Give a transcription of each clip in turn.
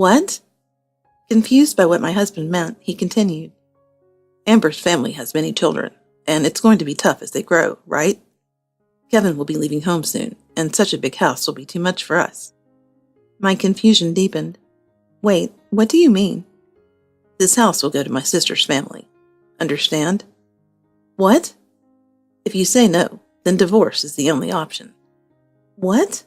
What? Confused by what my husband meant, he continued. Amber's family has many children, and it's going to be tough as they grow, right? Kevin will be leaving home soon, and such a big house will be too much for us. My confusion deepened. Wait, what do you mean? This house will go to my sister's family. Understand? What? If you say no, then divorce is the only option. What?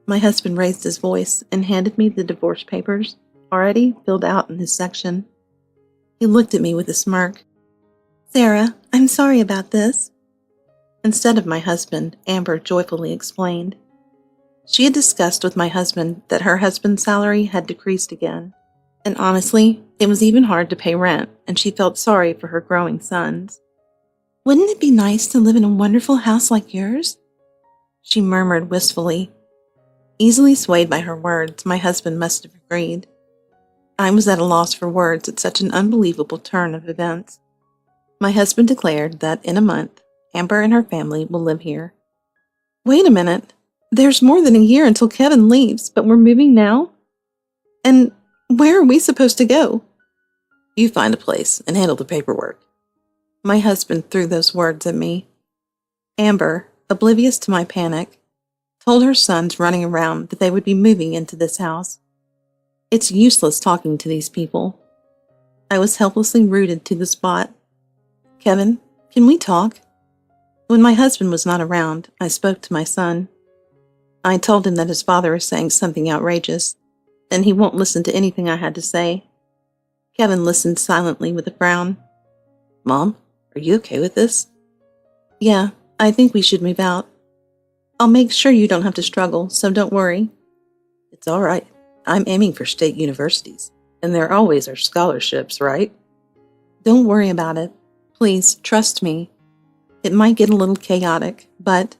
My husband raised his voice and handed me the divorce papers, already filled out in his section. He looked at me with a smirk. Sarah, I'm sorry about this. Instead of my husband, Amber joyfully explained. She had discussed with my husband that her husband's salary had decreased again, and honestly, it was even hard to pay rent, and she felt sorry for her growing sons. Wouldn't it be nice to live in a wonderful house like yours? She murmured wistfully. Easily swayed by her words, my husband must have agreed. I was at a loss for words at such an unbelievable turn of events. My husband declared that in a month, Amber and her family will live here. Wait a minute. There's more than a year until Kevin leaves, but we're moving now? And where are we supposed to go? You find a place and handle the paperwork. My husband threw those words at me. Amber, oblivious to my panic, told her sons running around that they would be moving into this house. It's useless talking to these people. I was helplessly rooted to the spot. Kevin, can we talk? When my husband was not around, I spoke to my son. I told him that his father is saying something outrageous, and he won't listen to anything I had to say. Kevin listened silently with a frown. Mom, are you okay with this? Yeah, I think we should move out. I'll make sure you don't have to struggle, so don't worry. It's all right. I'm aiming for state universities, and there always are scholarships, right? Don't worry about it. Please, trust me. It might get a little chaotic, but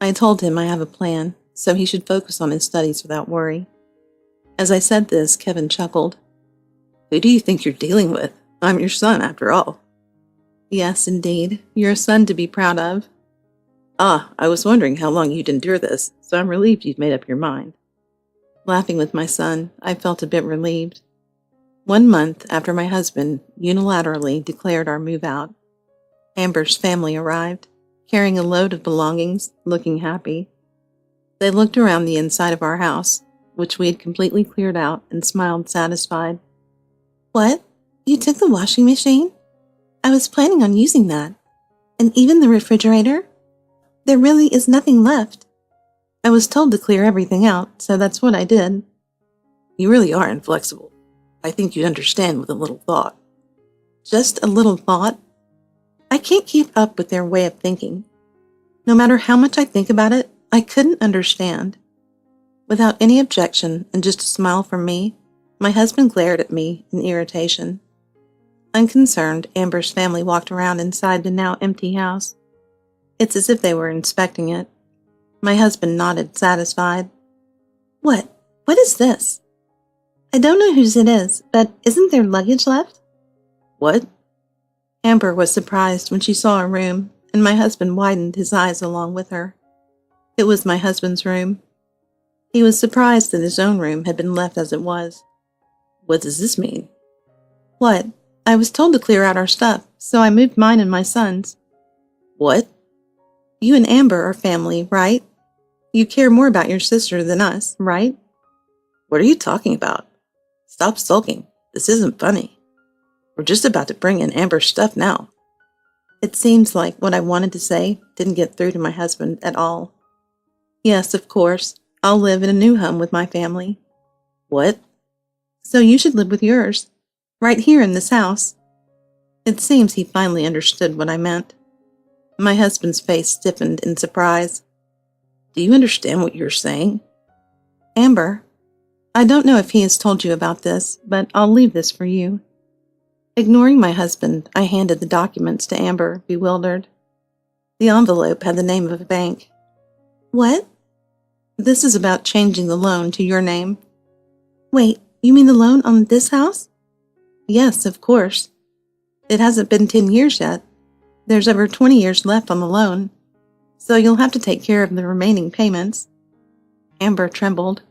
I told him I have a plan, so he should focus on his studies without worry. As I said this, Kevin chuckled. Who do you think you're dealing with? I'm your son, after all. Yes, indeed. You're a son to be proud of. Ah, I was wondering how long you'd endure this, so I'm relieved you've made up your mind. Laughing with my son, I felt a bit relieved. 1 month after my husband unilaterally declared our move out, Amber's family arrived, carrying a load of belongings, looking happy. They looked around the inside of our house, which we had completely cleared out, and smiled satisfied. What? You took the washing machine? I was planning on using that. And even the refrigerator? There really is nothing left. I was told to clear everything out, so that's what I did. You really are inflexible. I think you'd understand with a little thought. Just a little thought? I can't keep up with their way of thinking. No matter how much I think about it, I couldn't understand. Without any objection and just a smile from me, my husband glared at me in irritation. Unconcerned, Amber's family walked around inside the now empty house. It's as if they were inspecting it. My husband nodded, satisfied. What? What is this? I don't know whose it is, but isn't there luggage left? What? Amber was surprised when she saw a room, and my husband widened his eyes along with her. It was my husband's room. He was surprised that his own room had been left as it was. What does this mean? What? I was told to clear out our stuff, so I moved mine and my son's. What? You and Amber are family, right? You care more about your sister than us, right? What are you talking about? Stop sulking. This isn't funny. We're just about to bring in Amber's stuff now. It seems like what I wanted to say didn't get through to my husband at all. Yes, of course. I'll live in a new home with my family. What? So you should live with yours, right here in this house. It seems he finally understood what I meant. My husband's face stiffened in surprise. Do you understand what you're saying? Amber, I don't know if he has told you about this, but I'll leave this for you. Ignoring my husband, I handed the documents to Amber, bewildered. The envelope had the name of a bank. What? This is about changing the loan to your name. Wait, you mean the loan on this house? Yes, of course. It hasn't been 10 years yet. There's over 20 years left on the loan, so you'll have to take care of the remaining payments. Amber trembled.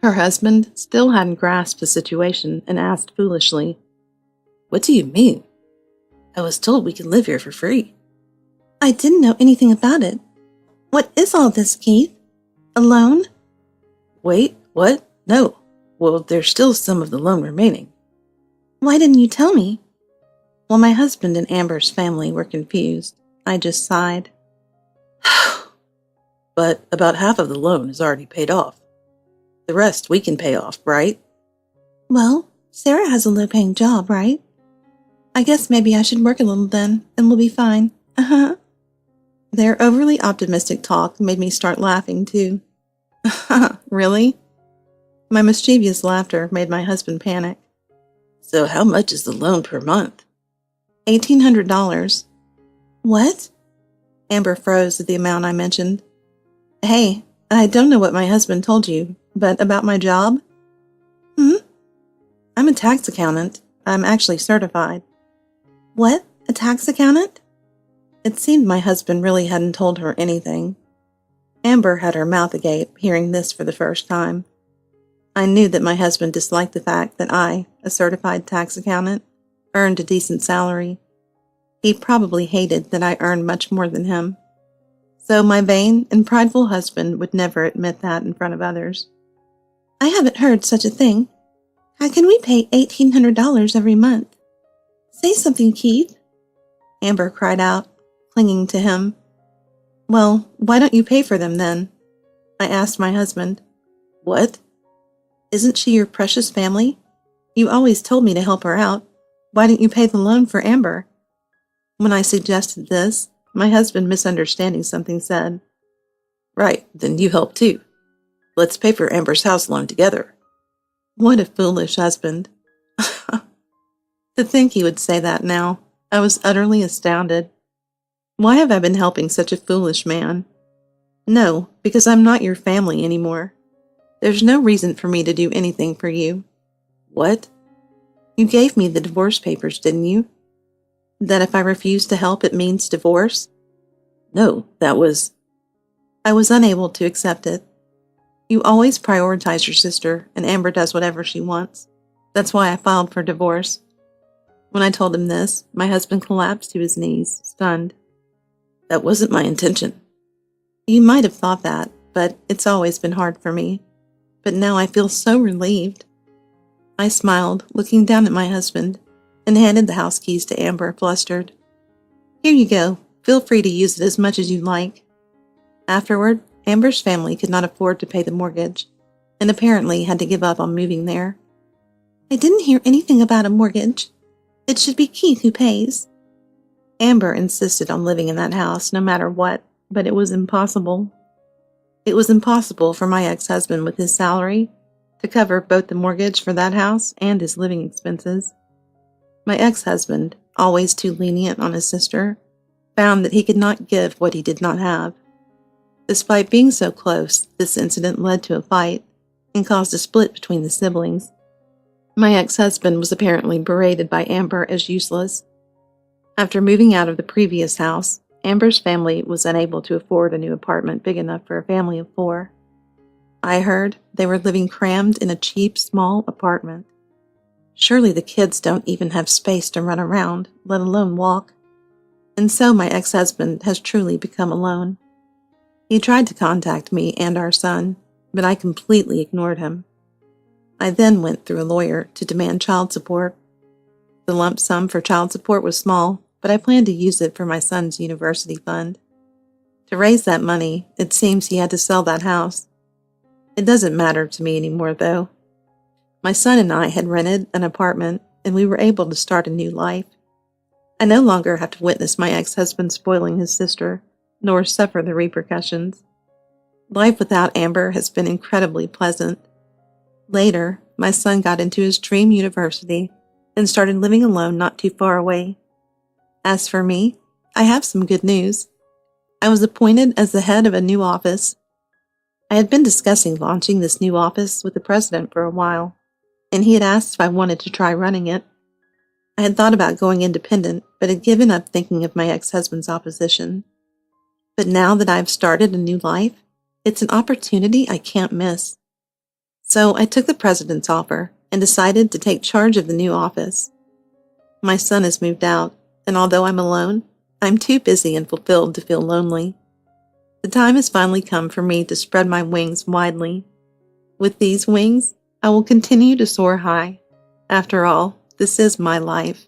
Her husband still hadn't grasped the situation and asked foolishly, "What do you mean? I was told we could live here for free." "I didn't know anything about it. What is all this, Keith? A loan?" "Wait, what? No. Well, there's still some of the loan remaining." "Why didn't you tell me?" While my husband and Amber's family were confused, I just sighed. "But about half of the loan is already paid off. The rest we can pay off, right?" "Well, Sarah has a low-paying job, right? I guess maybe I should work a little then, and we'll be fine." Uh-huh. Their overly optimistic talk made me start laughing, too. Really? My mischievous laughter made my husband panic. "So how much is the loan per month?" $1,800. What? Amber froze at the amount I mentioned. "Hey, I don't know what my husband told you, but about my job?" "I'm a tax accountant. I'm actually certified." "What? A tax accountant?" It seemed my husband really hadn't told her anything. Amber had her mouth agape, hearing this for the first time. I knew that my husband disliked the fact that I, a certified tax accountant, earned a decent salary. He probably hated that I earned much more than him. So my vain and prideful husband would never admit that in front of others. "I haven't heard such a thing. How can we pay $1,800 every month? Say something, Keith," Amber cried out, clinging to him. "Well, why don't you pay for them then?" I asked my husband. "What? Isn't she your precious family? You always told me to help her out. Why didn't you pay the loan for Amber?" When I suggested this, my husband, misunderstanding something, said, "Right, then you help too. Let's pay for Amber's house loan together." What a foolish husband. To think he would say that now, I was utterly astounded. Why have I been helping such a foolish man? No, because I'm not your family anymore. There's no reason for me to do anything for you. What? You gave me the divorce papers, didn't you? That if I refuse to help, it means divorce? No, that was... I was unable to accept it. You always prioritize your sister, and Amber does whatever she wants. That's why I filed for divorce. When I told him this, my husband collapsed to his knees, stunned. That wasn't my intention. You might have thought that, but it's always been hard for me. But now I feel so relieved. I smiled, looking down at my husband, and handed the house keys to Amber, flustered. Here you go. Feel free to use it as much as you like. Afterward, Amber's family could not afford to pay the mortgage, and apparently had to give up on moving there. I didn't hear anything about a mortgage. It should be Keith who pays. Amber insisted on living in that house no matter what, but it was impossible. It was impossible for my ex-husband with his salary to cover both the mortgage for that house and his living expenses. My ex-husband, always too lenient on his sister, found that he could not give what he did not have. Despite being so close, this incident led to a fight and caused a split between the siblings. My ex-husband was apparently berated by Amber as useless. After moving out of the previous house, Amber's family was unable to afford a new apartment big enough for a family of 4. I heard they were living crammed in a cheap, small apartment. Surely the kids don't even have space to run around, let alone walk. And so my ex-husband has truly become alone. He tried to contact me and our son, but I completely ignored him. I then went through a lawyer to demand child support. The lump sum for child support was small, but I planned to use it for my son's university fund. To raise that money, it seems he had to sell that house. It doesn't matter to me anymore, though. My son and I had rented an apartment, and we were able to start a new life. I no longer have to witness my ex-husband spoiling his sister, nor suffer the repercussions. Life without Amber has been incredibly pleasant. Later, my son got into his dream university and started living alone not too far away. As for me, I have some good news. I was appointed as the head of a new office. I had been discussing launching this new office with the president for a while, and he had asked if I wanted to try running it. I had thought about going independent, but had given up thinking of my ex-husband's opposition. But now that I've started a new life, it's an opportunity I can't miss. So I took the president's offer and decided to take charge of the new office. My son has moved out, and although I'm alone, I'm too busy and fulfilled to feel lonely. The time has finally come for me to spread my wings widely. With these wings, I will continue to soar high. After all, this is my life.